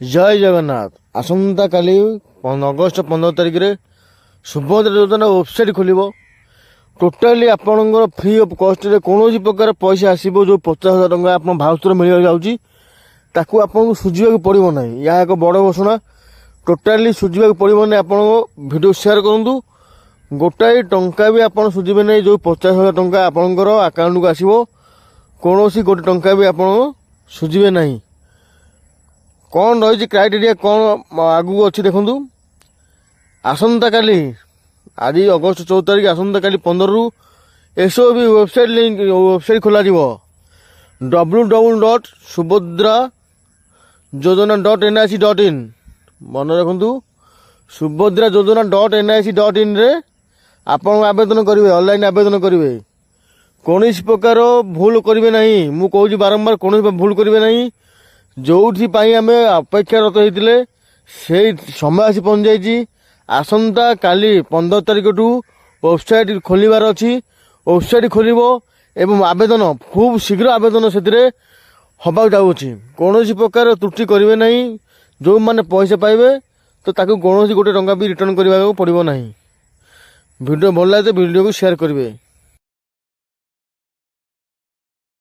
जय जगन्नाथ। आसंता काली अगस्ट 15 तारिख रे सुभद्रा योजना वेबसाइट खोल टोटाली आपणकर फ्री ऑफ कॉस्ट रे कौन प्रकार पैसा आसो जो 50,000 टका आप भाउचर मिल जाऊँगी ताकू आपको सुझा पड़ो ना। यह एक बड़ घोषणा टोटाली सुझा पड़ो ना। आप वीडियो शेयर करूँ गोटाए टंका भी आप सुझे ना जो 50,000 टका आपणकर आकाउंट को आसो कौन गोटे टंका भी आप सुझे ना। कौन रही क्राइटेरिया कौन आगू अच्छी देखु आसंता काली आज अगस्ट 14 तारिख आसंता काली 15 रु एसओ भी वेबसाइट लिंक वेबसाइट खोल www.subhadra-yojana.nic.in मन रखु subhadra-yojana.nic.in रे आप आवेदन करेंगे ऑनलाइन आवेदन करेंगे कौन प्रकार भूल करेंगे ना। मु कहूँ बारंबार कौन भूल करेंगे ना। जो आम अपेक्षारत होते से समय आसी पहुँच जाइए। आसंता काली 15 तारिख टू वेबसाइट खोलिबार अच्छी वेबसाइट खोल एवं आवेदन खूब शीघ्र आवेदन से हवा जाऊँगी कौन प्रकार त्रुटि करेंगे ना। जो मैंने पैसा पाइबे तो ताकू कौन गोटे टंका भी रिटर्न करने पड़ो ना। वीडियो भल लगे तो वीडियो को शेयर करेंगे।